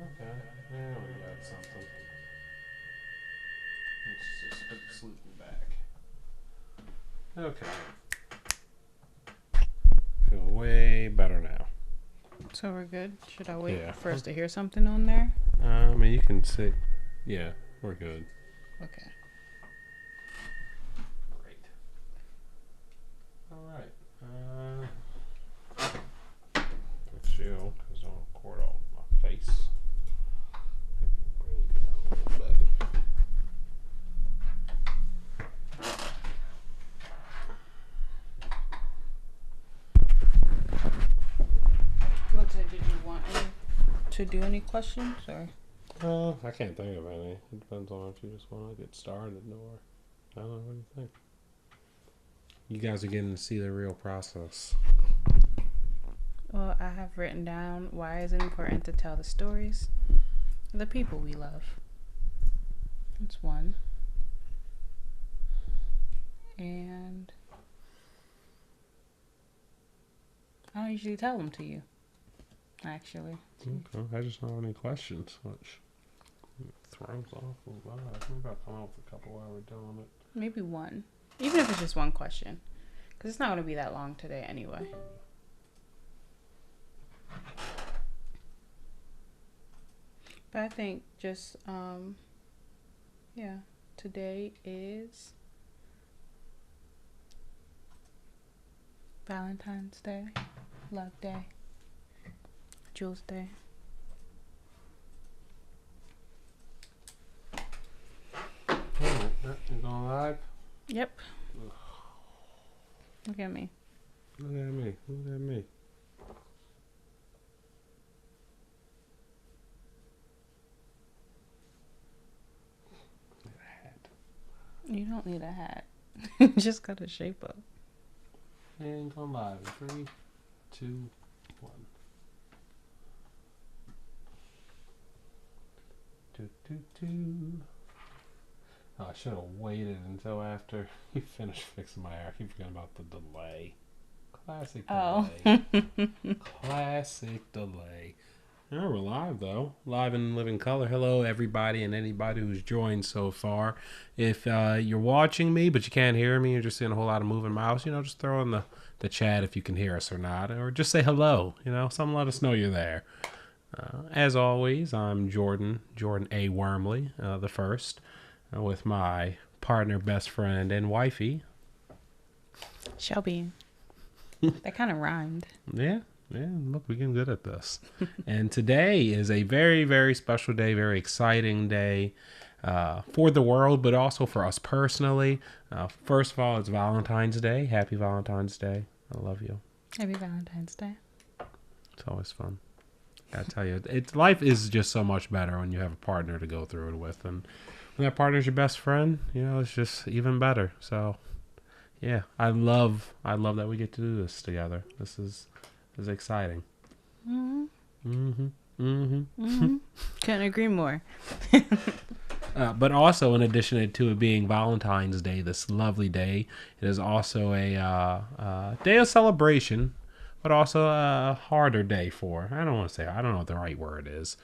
Okay. Now we got something. Let's just put the sleeping back. Okay. Feel way better now. So we're good. Should I wait Yeah. for us to hear something on there? I mean, you can sit. Yeah, we're good. Okay. Great. All right. Let's chill because I'll record all my face. Bring it down a little bit. Did you want to do any questions or? I can't think of any. It depends on if you just want to get started or I don't know. What do you think? You guys are getting to see the real process. Well, I have written down why is it important to tell the stories of the people we love. That's one. And I don't usually tell them to you, actually. Okay. I just don't have any questions, which throws off a lot. Maybe I'll come up with a couple while we're doing it. Maybe one. Even if it's just one question. Because it's not going to be that long today anyway. But I think just, yeah, today is Valentine's Day, Love Day, Jules Day. Alright, you going live? Yep. Look at me. Look at me. Look at me. Need a hat. You don't need a hat. You just got to shape up. And going live. 3, 2, 1. Do, do, do. Oh, I should have waited until after he finished fixing my hair. I keep forgetting about the delay. Classic delay. Oh. Classic delay. Yeah, we're live though. Live in living color. Hello, everybody and anybody who's joined so far. If you're watching me but you can't hear me, you're just seeing a whole lot of moving mouse, just throw in the chat if you can hear us or not. Or just say hello, something let us know you're there. As always, I'm Jordan A. Wormley, the first, with my partner, best friend, and wifey. Shelby. That kind of rhymed. Yeah, look, we're getting good at this. And today is a very, very special day, very exciting day for the world, but also for us personally. First of all, it's Valentine's Day. Happy Valentine's Day. I love you. Happy Valentine's Day. It's always fun. I tell you, life is just so much better when you have a partner to go through it with. And when that partner's your best friend, it's just even better. So, yeah, I love that we get to do this together. This is exciting. Mm-hmm. Mm-hmm. Mm-hmm. Mm-hmm. Couldn't agree more. But also, in addition to it being Valentine's Day, this lovely day, it is also a day of celebration, but also a harder day for. I don't know what the right word is.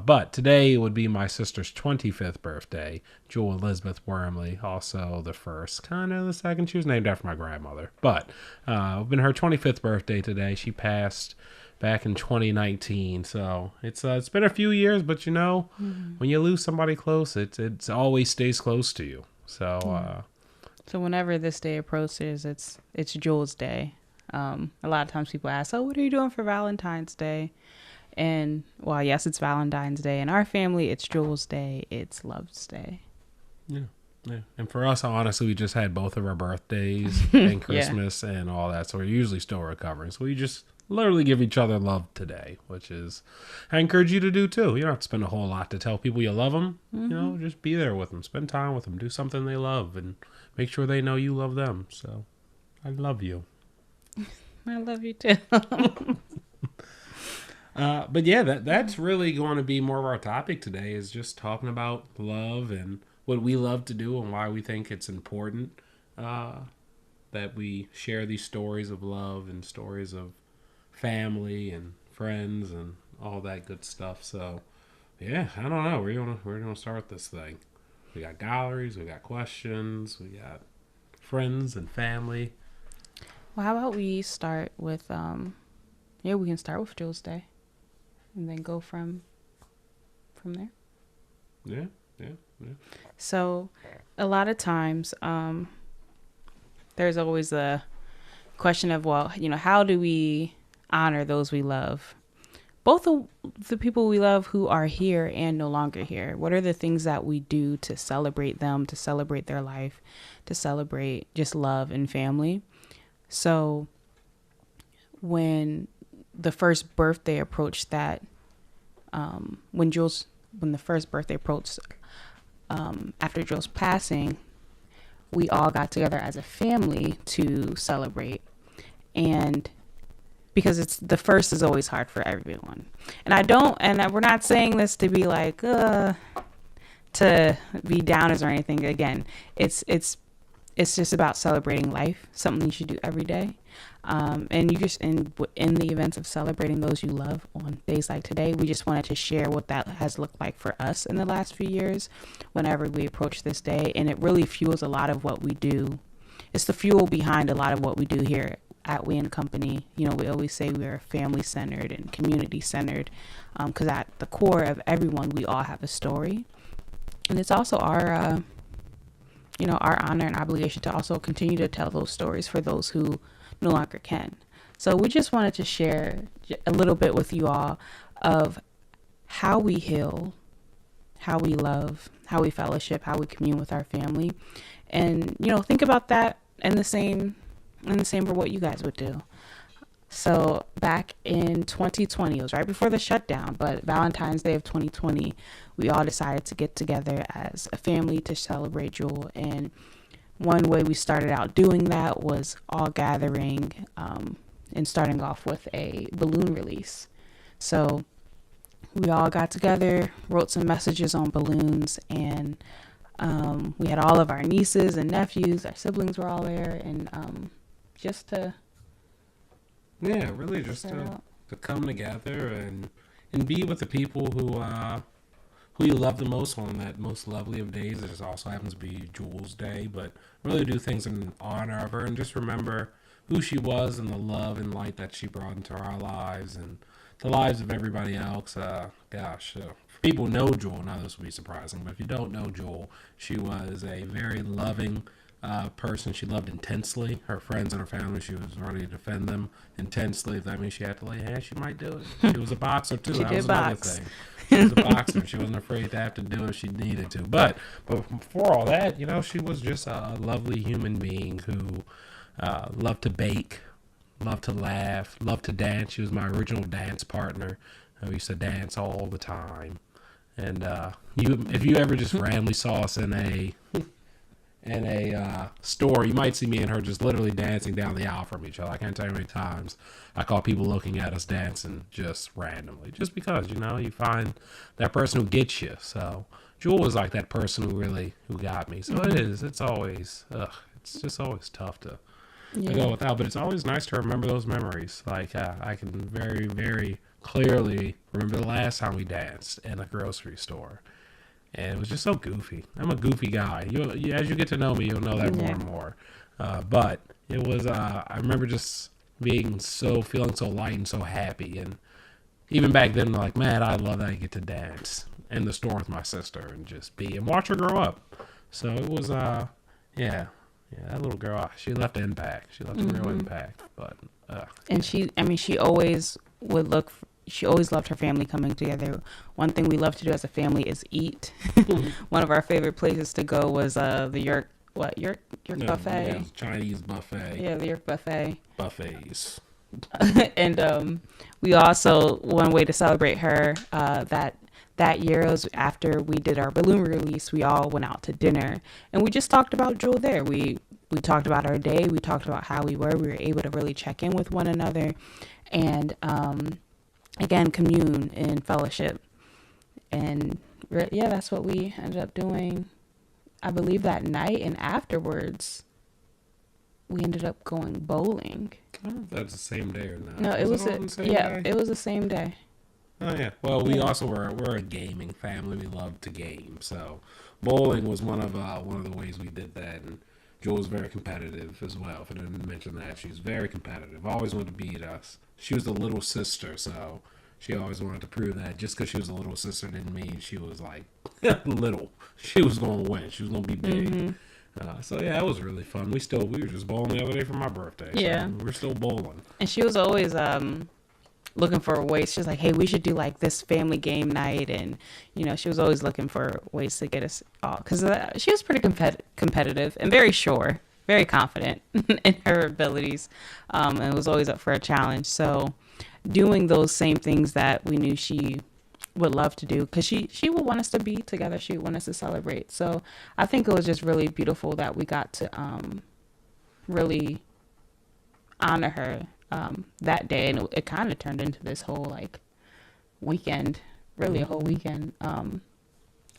But today would be my sister's 25th birthday, Jewel Elizabeth Wormley, also the first, kind of the second. She was named after my grandmother. But it's been her 25th birthday today. She passed back in 2019. So it's been a few years, but when you lose somebody close, it always stays close to you. So So whenever this day approaches, it's Jules Day. A lot of times people ask, "Oh, what are you doing for Valentine's Day?" And well, yes, it's Valentine's Day. In our family, it's Jules Day. It's Love's Day. yeah. And for us, honestly, we just had both of our birthdays and Christmas and all that. So we're usually still recovering. So we just literally give each other love today, which is, I encourage you to do too. You don't have to spend a whole lot to tell people you love them. Just be there with them, spend time with them, do something they love, and make sure they know you love them. So I love you. I love you too. But yeah, that's really going to be more of our topic today, is just talking about love and what we love to do and why we think it's important that we share these stories of love and stories of family and friends and all that good stuff. So Yeah, I don't know. We're gonna start this thing. We got galleries, we got questions, we got friends and family. Well, how about we start with yeah, we can start with Jules Day and then go from there. Yeah, yeah, yeah. So, a lot of times, there's always a question of, well, how do we honor those we love? Both the people we love who are here and no longer here. What are the things that we do to celebrate them, to celebrate their life, to celebrate just love and family? So, when the first birthday approached that, when the first birthday approached after Jules passing, we all got together as a family to celebrate. And because it's the first is always hard for everyone. And we're not saying this to be like, to be downers or anything. Again, it's just about celebrating life, something you should do every day. And you just, in the events of celebrating those you love on days like today, we just wanted to share what that has looked like for us in the last few years whenever we approach this day. And it really fuels a lot of what we do. It's the fuel behind a lot of what we do here at WE&Company. We always say we are family centered and community centered, because at the core of everyone, we all have a story. And it's also our honor and obligation to also continue to tell those stories for those who no longer can. So we just wanted to share a little bit with you all of how we heal, how we love, how we fellowship, how we commune with our family. And, think about that in the same for what you guys would do. So back in 2020, it was right before the shutdown, but Valentine's Day of 2020, we all decided to get together as a family to celebrate Jewel. And one way we started out doing that was all gathering and starting off with a balloon release. So we all got together, wrote some messages on balloons, and we had all of our nieces and nephews, our siblings were all there, and just to really just to come together and be with the people who you love the most on that most lovely of days. It just also happens to be Jules Day, but really do things in honor of her and just remember who she was and the love and light that she brought into our lives and the lives of everybody else. If people know Jewel, now this will be surprising, but if you don't know Jewel, she was a very loving person. She loved intensely her friends and her family. She was ready to defend them intensely. If that means she had to lay hands, she might do it. She was a boxer too. She That did was another box. thing. She was a boxer. She wasn't afraid to have to do it if she needed to. But before all that, she was just a lovely human being who loved to bake, loved to laugh, loved to dance. She was my original dance partner. We used to dance all the time. And if you ever just randomly saw us in a store, you might see me and her just literally dancing down the aisle from each other. I can't tell you how many times I call people looking at us dancing just randomly, just because you find that person who gets you. So Jewel was like that person who got me. So it's always it's just always tough to go without, but it's always nice to remember those memories. Like I can very, very clearly remember the last time we danced in a grocery store. And it was just so goofy. I'm a goofy guy. As you get to know me, you'll know that more and more. But it was, I remember just feeling so light and so happy. And even back then, like, man, I love that I get to dance in the store with my sister and just and watch her grow up. So it was, that little girl, she left an impact. She left a real impact. But, and she always she always loved her family coming together. One thing we love to do as a family is eat. One of our favorite places to go was the York buffet. Yeah, Chinese buffet. Yeah, the York buffet. Buffets. And we also, one way to celebrate her that year was after we did our balloon release, we all went out to dinner and we just talked about Jewel there. We talked about our day. We talked about how we were able to really check in with one another and again, commune and fellowship. And that's what we ended up doing, I believe, that night. And afterwards, we ended up going bowling. I don't know if that's the same day or not. No, it was the same day. Oh yeah. Well, we also we're a gaming family. We love to game. So bowling was one of the ways we did that. And Jewel was very competitive as well. If I didn't mention that, she was very competitive. Always wanted to beat us. She was the little sister, so she always wanted to prove that just because she was a little sister didn't mean she was like little. She was going to win. She was going to be big. Mm-hmm. So yeah, it was really fun. We were just bowling the other day for my birthday. Yeah, so we're still bowling. and she was always looking for ways. She's like, hey, we should do like this family game night, and she was always looking for ways to get us all, because she was pretty competitive and very sure, very confident in her abilities, and was always up for a challenge. So doing those same things that we knew she would love to do, because she would want us to be together, she would want us to celebrate. So I think it was just really beautiful that we got to really honor her that day, and it kind of turned into this whole like weekend, really a whole weekend. Oh,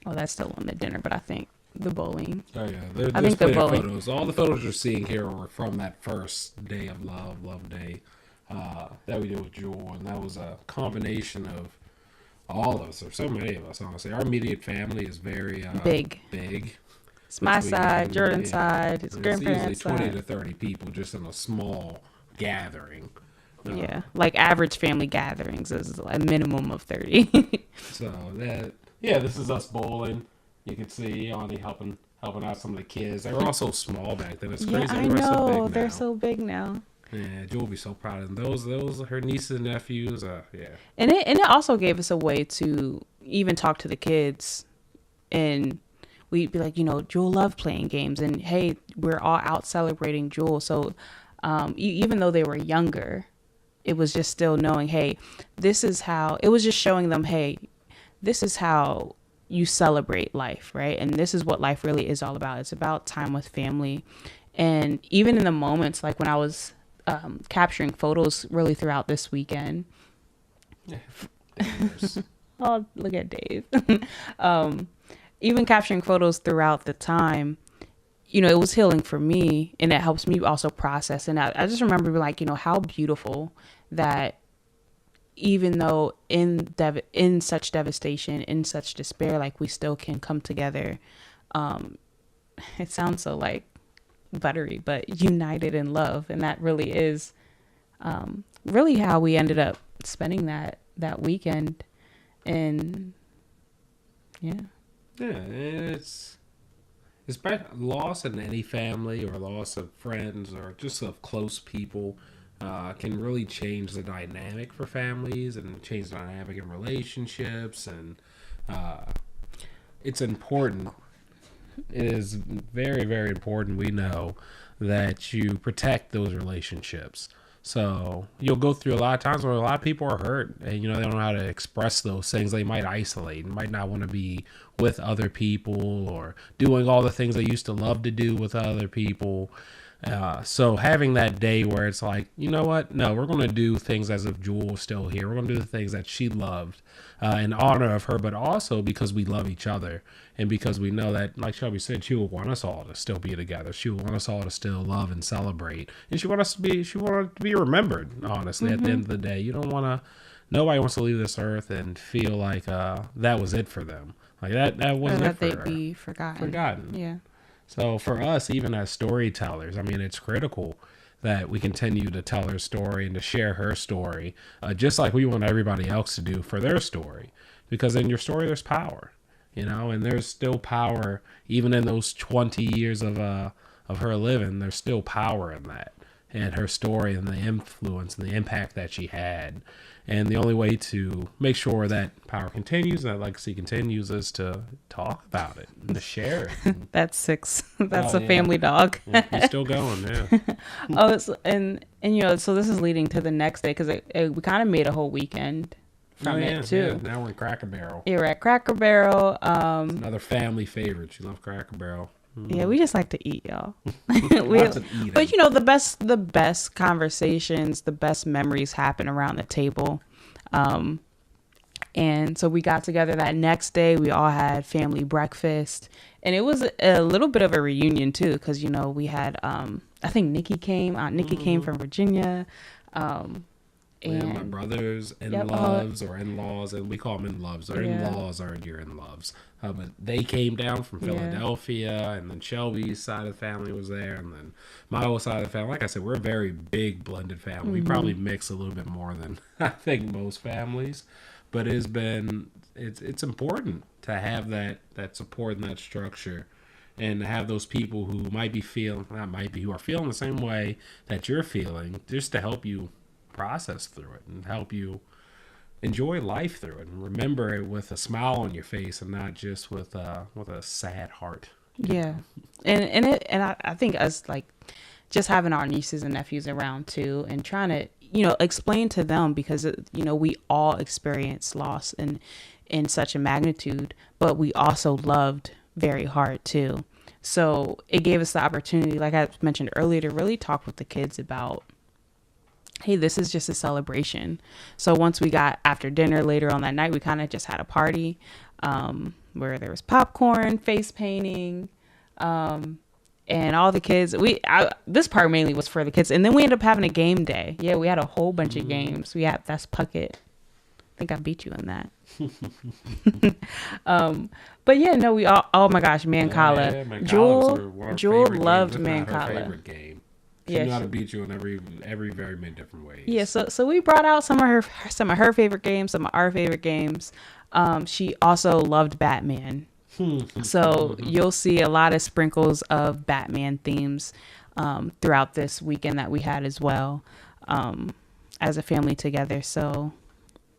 that's still on the dinner, but I think the bowling. Oh yeah, I think the bowling. Photos. All the photos you're seeing here were from that first day of Love Day, that we did with Jewel, and that was a combination of all of us, or so many of us. Honestly, our immediate family is very Big. It's my side, Jordan's side, his grandparents' usually 20 side. to 30 people just in a small gathering. Yeah, like average family gatherings is a minimum of 30. So this is us bowling. You can see Yanni helping out some of the kids. They were all so small back then. It's Yeah, crazy. I They were so big know. now. They're so big now. Yeah, Jewel will be so proud of them. Those her nieces and nephews. Yeah. And it also gave us a way to even talk to the kids, and we'd be like, Jewel loved playing games, and hey, we're all out celebrating Jewel. So even though they were younger, it was just still knowing, hey, this is how, it was just showing them, hey, this is how you celebrate life, right? And this is what life really is all about. It's about time with family. And even in the moments, like when I was capturing photos really throughout this weekend. Oh, look at Dave. Even capturing photos throughout the time, it was healing for me, and it helps me also process. And I just remember being like, how beautiful that even though in such devastation, in such despair, like we still can come together. It sounds so like buttery, but united in love. And that really is really how we ended up spending that weekend. And yeah, it's loss in any family, or loss of friends, or just of close people, can really change the dynamic for families and change the dynamic in relationships. And it's important. It is very, very important, we know, that you protect those relationships. So you'll go through a lot of times where a lot of people are hurt, and they don't know how to express those things. They might isolate and might not want to be with other people, or doing all the things they used to love to do with other people. So having that day where it's like, you know what? No, we're going to do things as if Jewel was still here. We're going to do the things that she loved, in honor of her, but also because we love each other, and because we know that, like Shelby said, she will want us all to still be together. She will want us all to still love and celebrate, and she wanted to be remembered. Honestly, at the end of the day, nobody wants to leave this earth and feel like that was it for them. Like that wasn't it for her. That they'd be forgotten. Yeah. So for us, even as storytellers, I mean, it's critical that we continue to tell her story and to share her story, just like we want everybody else to do for their story. Because in your story, there's power, and there's still power, even in those 20 years of her living. There's still power in that, and her story, and the influence and the impact that she had. And the only way to make sure that power continues, that legacy continues, is to talk about it and to share it. That's 6. That's a family dog. Yeah, he's still going, yeah. And so this is leading to the next day, because we kind of made a whole weekend from it too. Yeah. Now we're in Cracker Barrel. Yeah, we're at Cracker Barrel. It's another family favorite. She loves Cracker Barrel. Yeah, we just like to eat, y'all. Lots of eating. But the best conversations, the best memories happen around the table. And so we got together that next day. We all had family breakfast, and it was a little bit of a reunion too, because we had I think Nikki came. Aunt Nikki came from Virginia, Yeah, my And brothers in yep, loves or in laws, and we call them in loves. Or in yeah, laws are your in loves. But they came down from yeah, Philadelphia, and then Shelby's side of the family was there, and then my whole side of the family. Like I said, we're a very big blended family. We mm-hmm. probably mix a little bit more than I think most families, but it's important to have that support and that structure, and to have those people who might be feeling not might be who are feeling the same way that you're feeling, just to help you process through it and help you enjoy life through it and remember it with a smile on your face and not just with a sad heart. You Yeah. know. I think us like just having our nieces and nephews around too and trying to, explain to them because, we all experience loss in such a magnitude, but we also loved very hard too. So it gave us the opportunity, like I mentioned earlier, to really talk with the kids about, hey, this is just a celebration. So once we got after dinner later on that night, we kind of just had a party where there was popcorn, face painting, and all the kids. This part mainly was for the kids, and then we ended up having a game day. Yeah, we had a whole bunch of games. That's Puckett. I think I beat you in that. But yeah, no, we all. Oh my gosh, Mancala. Yeah, Mancala was one of our Jewel favorite loved games, if not her Mancala. favorite game. She Yeah, knew how to beat you in every very many different ways. yeah. So we brought out some of her favorite games, some of our favorite games. She also loved Batman. So you'll see a lot of sprinkles of Batman themes throughout this weekend that we had as well as a family together. So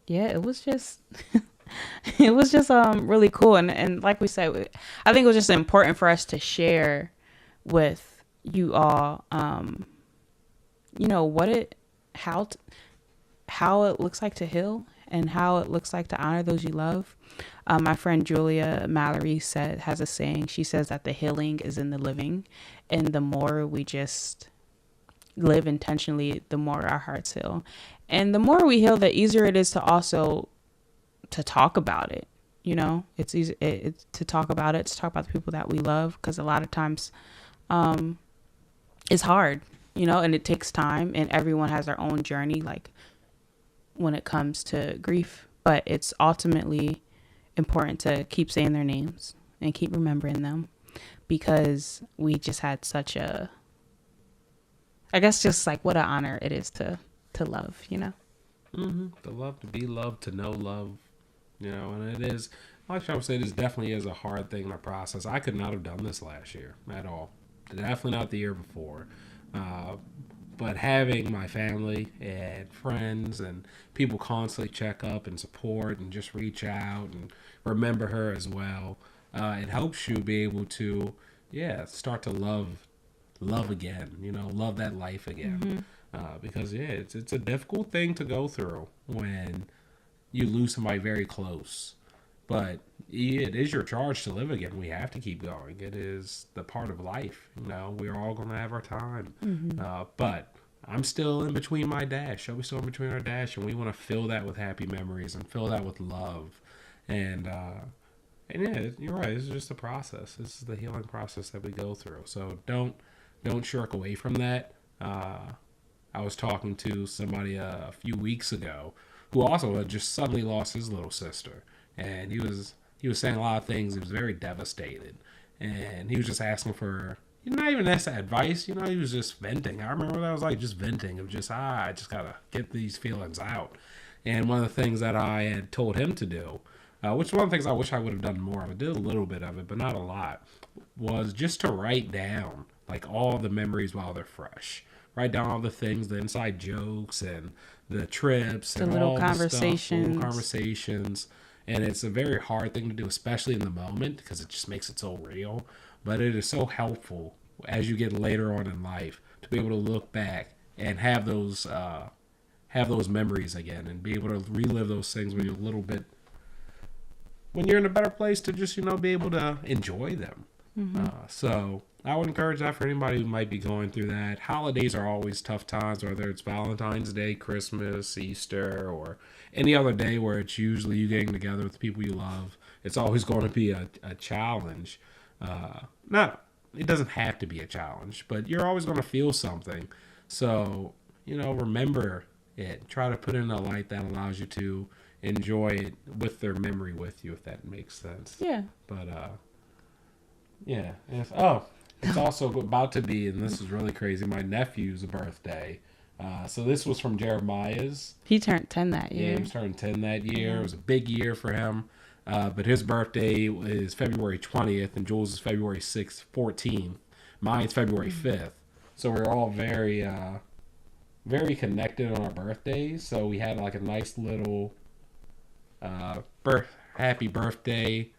yeah, it was just really cool. And like we said, I think it was just important for us to share with you all, how it looks like to heal and how it looks like to honor those you love. My friend Julia Mallory has a saying. She says that the healing is in the living, and the more we just live intentionally, the more our hearts heal, and the more we heal, the easier it is to also to talk about it. It's easy to talk about it, to talk about the people that we love, because a lot of times it's hard, and it takes time, and everyone has their own journey, like when it comes to grief, but it's ultimately important to keep saying their names and keep remembering them, because we just had such a, I guess, just like what an honor it is to love, To love, to be loved, to know love, and it is, like I would say, this definitely is a hard thing to process. I could not have done this last year at all. Definitely not the year before. But having my family and friends and people constantly check up and support and just reach out and remember her as well, it helps you be able to, start to love again, love that life again. Because, it's a difficult thing to go through when you lose somebody very close. But it is your charge to live again. We have to keep going. It is the part of life. We're all going to have our time. But I'm still in between my dash. Shelby's still in between our dash, and we want to fill that with happy memories and fill that with love. And yeah, you're right. This is just a process. This is the healing process that we go through. So don't shirk away from that. I was talking to somebody a few weeks ago who also had just suddenly lost his little sister. And he was saying a lot of things. He was very devastated, and he was just asking for, not even that advice. He was just venting. I remember that was like just venting of just I just gotta get these feelings out. And one of the things that I had told him to do, which one of the things I wish I would have done more of, I did a little bit of it, but not a lot, was just to write down like all the memories while they're fresh. Write down all the things, the inside jokes and the trips and little all conversations. the stuff, little conversations. And it's a very hard thing to do, especially in the moment, because it just makes it so real. But it is so helpful as you get later on in life to be able to look back and have those memories again, and be able to relive those things when you're in a better place to just be able to enjoy them. So I would encourage that for anybody who might be going through that. Holidays are always tough times, whether it's Valentine's Day, Christmas, Easter, or any other day where it's usually you getting together with the people you love. It's always going to be a challenge. It doesn't have to be a challenge, but you're always going to feel something. So, remember try to put it in a light that allows you to enjoy it with their memory with you, if that makes sense. Yeah. But yeah. It's also about to be, and this is really crazy, my nephew's birthday. So this was from Jeremiah's. He turned 10 that year. Yeah, he was turning 10 that year. It was a big year for him. But his birthday is February 20th, and Jules is February 6th, 14th. Mine's February 5th. So we're all very, very connected on our birthdays. So we had like a nice little happy birthday.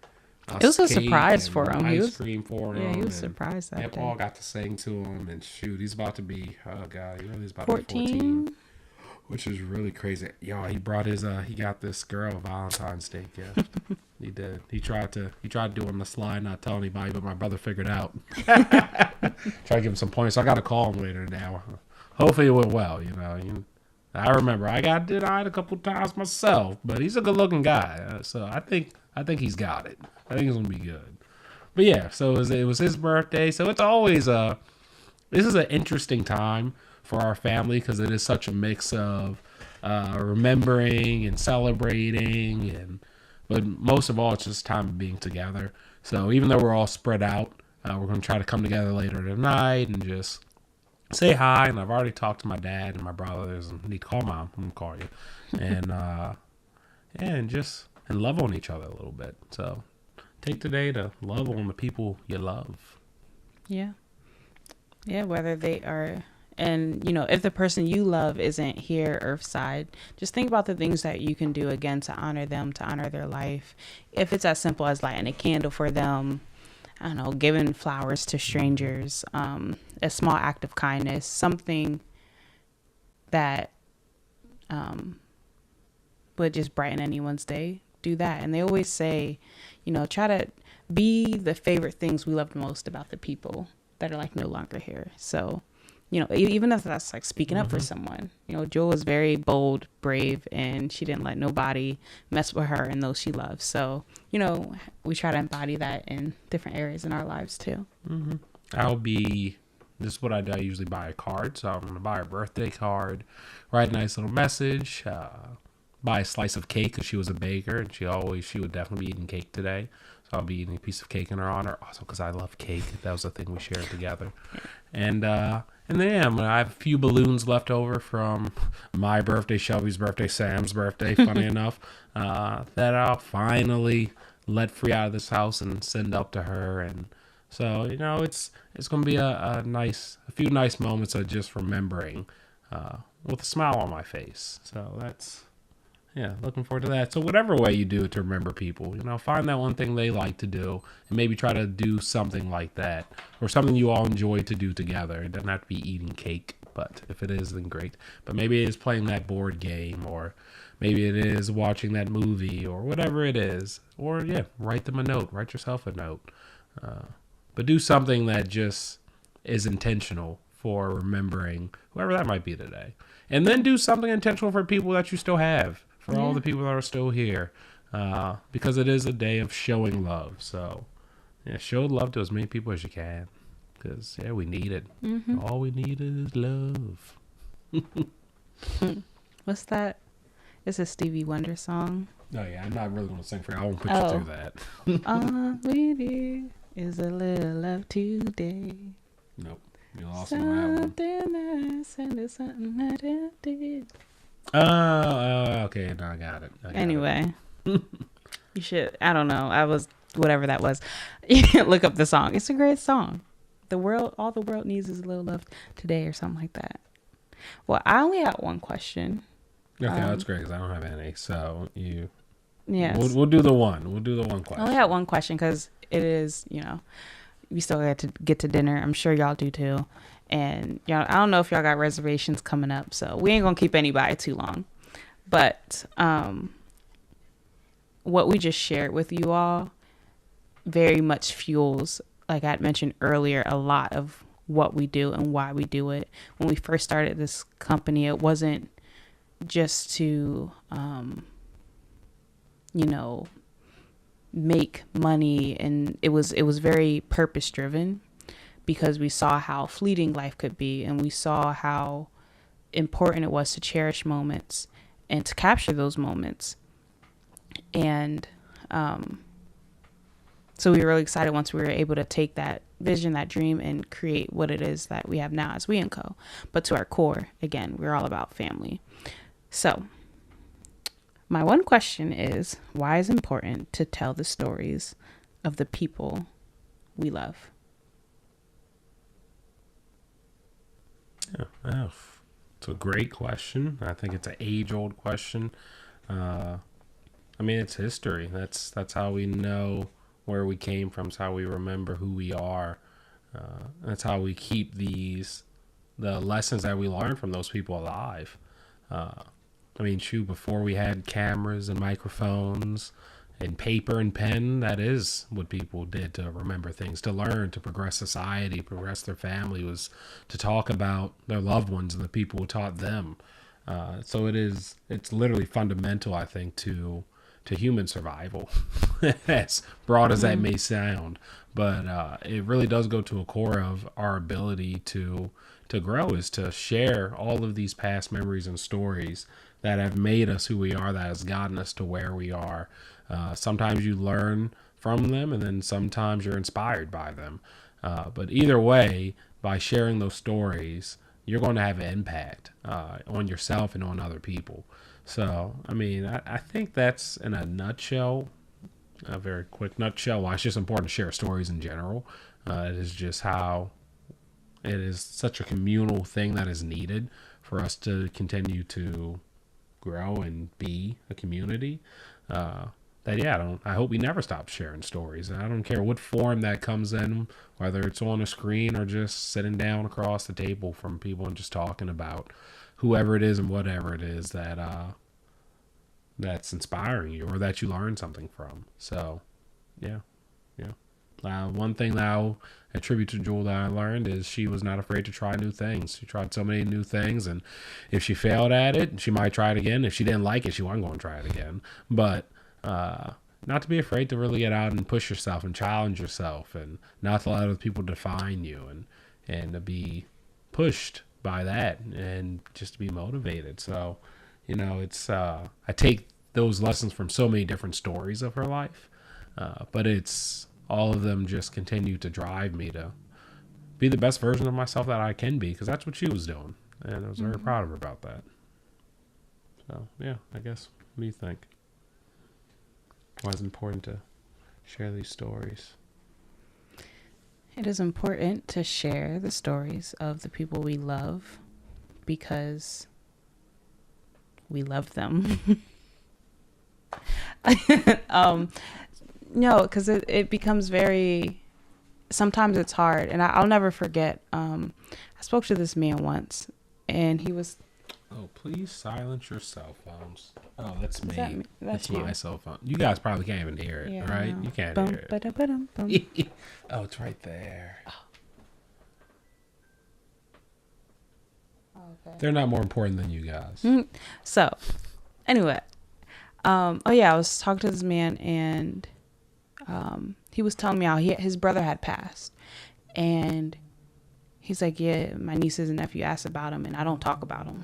It was a surprise for him. Ice cream for him. Yeah, he was surprised that day. Paul got to sing to him, and shoot, he's about to be, oh God, he's about 14? to be 14. Which is really crazy. Yo, he brought he got this girl a Valentine's Day gift. He did. He tried to do on the slide, not tell anybody, but my brother figured out. Try to give him some points. So I got to call him later now. Hopefully it went well, I remember I got denied a couple times myself, but he's a good looking guy. So I think he's got it. I think it's going to be good. But yeah, so it was his birthday. So it's always this is an interesting time for our family because it is such a mix of remembering and celebrating, but most of all, it's just time of being together. So even though we're all spread out, we're going to try to come together later tonight and just say hi. And I've already talked to my dad and my brothers, and I need to call Mom. I'm going to call you. And and love on each other a little bit. So take today to love on the people you love. Yeah. Yeah, whether they are... And, if the person you love isn't here earthside, just think about the things that you can do, again, to honor them, to honor their life. If it's as simple as lighting a candle for them, I don't know, giving flowers to strangers, a small act of kindness, something that would just brighten anyone's day, do that. And they always say, try to be the favorite things we love the most about the people that are like no longer here. So... even if that's like speaking up for someone, Jewel was very bold, brave, and she didn't let nobody mess with her and those she loves. So, we try to embody that in different areas in our lives too. Mm-hmm. This is what I do. I usually buy a card. So I'm going to buy her birthday card, write a nice little message, buy a slice of cake because she was a baker and she would definitely be eating cake today. So I'll be eating a piece of cake in her honor. Also because I love cake. That was the thing we shared together. And then I have a few balloons left over from my birthday, Shelby's birthday, Sam's birthday, funny enough, that I'll finally let free out of this house and send up to her. And so, it's going to be a few nice moments of just remembering with a smile on my face. So looking forward to that. So whatever way you do it to remember people, find that one thing they like to do and maybe try to do something like that or something you all enjoy to do together. It doesn't have to be eating cake, but if it is, then great. But maybe it is playing that board game, or maybe it is watching that movie, or whatever it is. Or write them a note, write yourself a note. But do something that just is intentional for remembering whoever that might be today. And then do something intentional for people that you still have. For all the people that are still here, because it is a day of showing love. So, show love to as many people as you can, because we need it. Mm-hmm. All we need is love. What's that? It's a Stevie Wonder song. Oh yeah, I'm not really going to sing for you. I won't put you through that. All we need is a little love today. Nope, you lost on that one. Something that I did. Okay, no, I got it. Anyway, you should, I don't know, whatever that was, look up the song. It's a great song. All the world needs is a little love today, or something like that. Well, I only had one question. Okay, that's great, because I don't have any. So yes. We'll do the one. We'll do the one question. I only had one question because it is, we still got to get to dinner. I'm sure y'all do too. And I don't know if y'all got reservations coming up, so we ain't gonna keep anybody too long. But what we just shared with you all very much fuels, like I had mentioned earlier, a lot of what we do and why we do it. When we first started this company, it wasn't just to make money, and it was very purpose driven, because we saw how fleeting life could be, and we saw how important it was to cherish moments and to capture those moments. And so we were really excited once we were able to take that vision, that dream, and create what it is that we have now as WE&Co. But to our core, again, we're all about family. So my one question is, why is it important to tell the stories of the people we love? Yeah, it's a great question. I think it's an age-old question. I mean, it's history. That's how we know where we came from. It's how we remember who we are. That's how we keep the lessons that we learn from those people alive. I mean, shoot, before we had cameras and microphones and paper and pen, that is what people did to remember things, to learn, to progress society, progress their family, was to talk about their loved ones and the people who taught them. So it's literally fundamental, I think, to human survival, as broad as that may sound. But it really does go to a core of our ability to grow, is to share all of these past memories and stories that have made us who we are, that has gotten us to where we are. Sometimes you learn from them, and then sometimes you're inspired by them. But either way, by sharing those stories, you're going to have an impact on yourself and on other people. So, I mean, I think that's, in a nutshell, a very quick nutshell, why it's just important to share stories in general. It is just how it is such a communal thing that is needed for us to continue to grow and be a community. I hope we never stop sharing stories. I don't care what form that comes in, whether it's on a screen or just sitting down across the table from people and just talking about whoever it is and whatever it is that's inspiring you or that you learn something from. So, yeah. One thing that I'll attribute to Jewel that I learned is she was not afraid to try new things. She tried so many new things, and if she failed at it, she might try it again. If she didn't like it, she wasn't going to try it again. But not to be afraid to really get out and push yourself and challenge yourself, and not to let other people define you, and to be pushed by that, and just to be motivated. So, it's I take those lessons from so many different stories of her life, but it's all of them just continue to drive me to be the best version of myself that I can be, because that's what she was doing, and I was very proud of her about that. So, yeah, I guess, what do you think? Why is it important to share these stories? It is important to share the stories of the people we love because we love them. No, because it becomes sometimes it's hard. And I'll never forget, I spoke to this man once, and he was... Oh, please silence your cell phones. Oh, that's me. That's my cell phone. You guys probably can't even hear it, right? No. You can't hear it. Oh, it's right there. Oh. Okay. They're not more important than you guys. So, anyway. I was talking to this man, and he was telling me how his brother had passed. And he's like, yeah, my nieces and nephew asked about him, and I don't talk about him.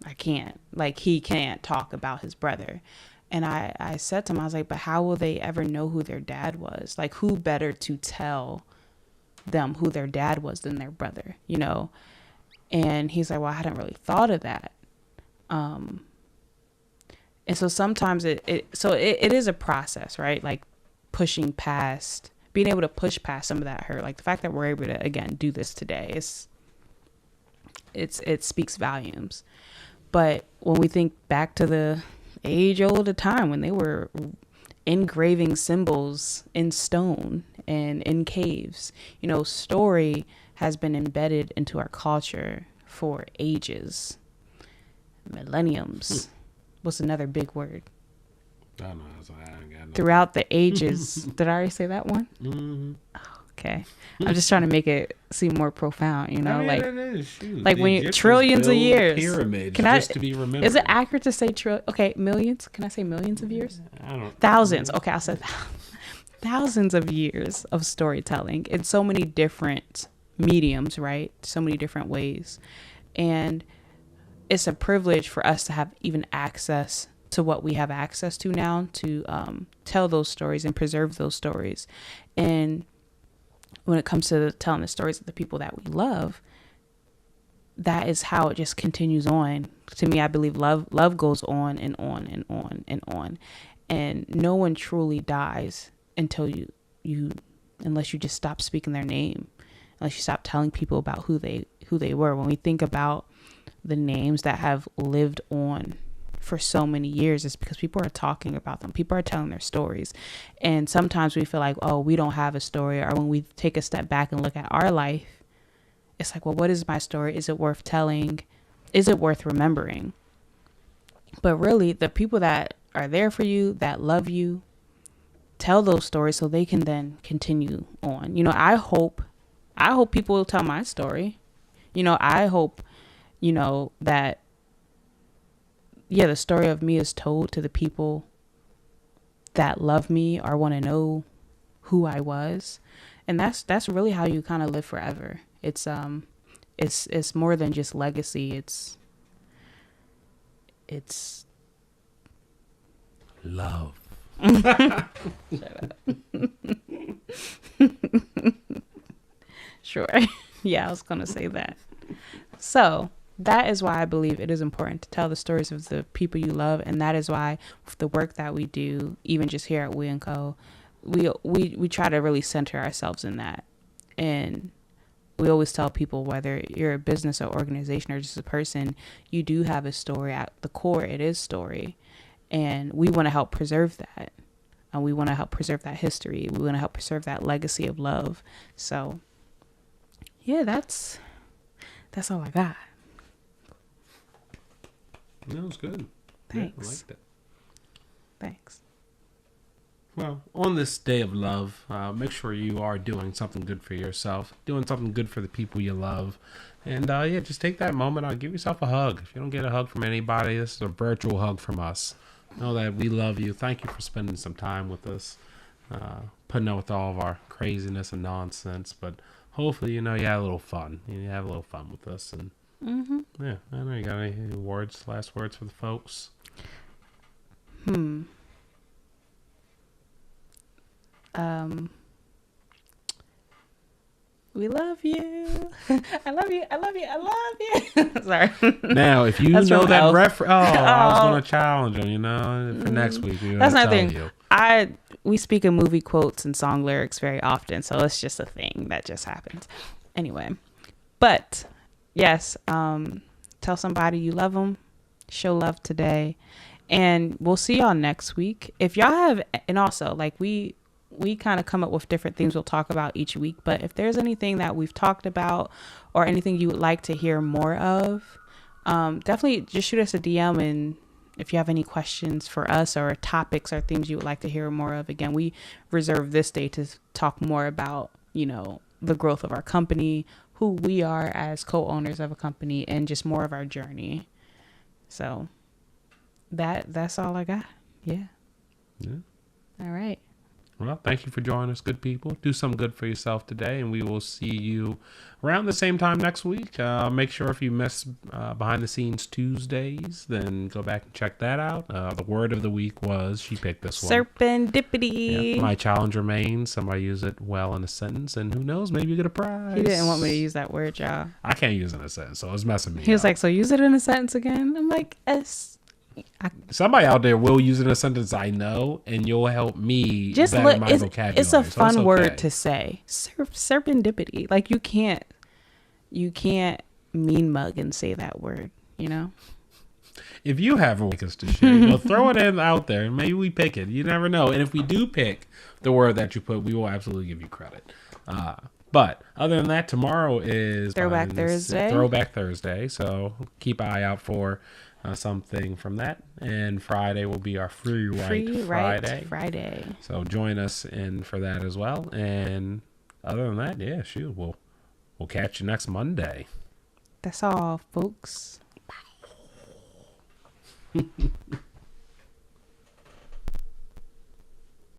I can't. Like, he can't talk about his brother. And I said to him, I was like, but how will they ever know who their dad was? Like, who better to tell them who their dad was than their brother, And he's like, well, I hadn't really thought of that. And so sometimes it is a process, right? Like being able to push past some of that hurt. Like the fact that we're able to, again, do this today, it speaks volumes. But when we think back to the age-old time when they were engraving symbols in stone and in caves, story has been embedded into our culture for ages, millenniums. What's another big word? I don't know. I ain't got no Throughout the ages. Did I already say that one? Mm-hmm. Oh, okay. I'm just trying to make it seem more profound, I mean, it is. Shoot. Like when you trillions of years. Pyramids just to be remembered. Is it accurate to say millions? Can I say millions of years? I don't. Thousands. Okay, I said thousands of years of storytelling in so many different mediums, right? So many different ways. And it's a privilege for us to have even access to what we have access to now, to tell those stories and preserve those stories. And when it comes to telling the stories of the people that we love, that is how it just continues on. To me, I believe love goes on and on and on and on. And no one truly dies until you unless you just stop speaking their name, unless you stop telling people about who they were. When we think about the names that have lived on for so many years, it's because people are talking about them. People are telling their stories. And sometimes we feel like, oh, we don't have a story. Or when we take a step back and look at our life, it's like, well, what is my story? Is it worth telling? Is it worth remembering? But really, the people that are there for you, that love you, tell those stories so they can then continue on. You know, I hope people will tell my story. You know, I hope, you know, that, yeah, the story of me is told to the people that love me or want to know who I was. And that's really how you kind of live forever. It's more than just legacy. It's love. Shut up. Sure. Yeah, I was going to say that. So that is why I believe it is important to tell the stories of the people you love. And that is why with the work that we do, even just here at We&Co, we try to really center ourselves in that. And we always tell people, whether you're a business or organization or just a person, you do have a story. At the core, it is story. And we want to help preserve that. And we want to help preserve that history. We want to help preserve that legacy of love. So, yeah, that's all I got. That was good. Thanks. Yeah, I liked it. Thanks. Well, on this day of love, make sure you are doing something good for yourself, doing something good for the people you love. And yeah, just take that moment. Give yourself a hug. If you don't get a hug from anybody, this is a virtual hug from us. Know that we love you. Thank you for spending some time with us, putting up with all of our craziness and nonsense. But hopefully, you know, you had a little fun. You have a little fun with us. And yeah, I don't know. You got any last words for the folks? We love you. I love you. I love you. I love you. Sorry. Now, if you That's know from that Elf. reference, I was going to challenge them, you know, for next week. That's not tell a thing. you. We speak in movie quotes and song lyrics very often, so it's just a thing that just happens. Anyway, but yes, tell somebody you love them. Show love today, and we'll see y'all next week. If y'all have, and also like we kind of come up with different things we'll talk about each week. But if there's anything that we've talked about or anything you would like to hear more of, definitely just shoot us a DM. And if you have any questions for us or topics or things you would like to hear more of, again, we reserve this day to talk more about, you know, the growth of our company, who we are as co-owners of a company, and just more of our journey. So that's all I got. Yeah. All right. Well, thank you for joining us, good people. Do some good for yourself today, and we will see you around the same time next week. Make sure if you missed Behind the Scenes Tuesdays, then go back and check that out. The word of the week was, she picked this one. Serendipity. Yeah, my challenge remains, somebody use it well in a sentence, and who knows, maybe you get a prize. He didn't want me to use that word, y'all. I can't use it in a sentence, so it's messing me up. He was like, so use it in a sentence again? I'm like, somebody out there will use it in a sentence, I know, and you'll help me better my vocabulary. It's a fun so it's word okay. to say. Serendipity. Like you can't mean mug and say that word, you know? If you have a weakness to share, you know, throw it in out there and maybe we pick it. You never know. And if we do pick the word that you put, we will absolutely give you credit. But other than that, tomorrow is Throwback Thursday. So keep an eye out for something from that. And Friday will be our Free Write Friday. So join us in for that as well. And other than that, yeah, shoot, we'll catch you next Monday. That's all, folks.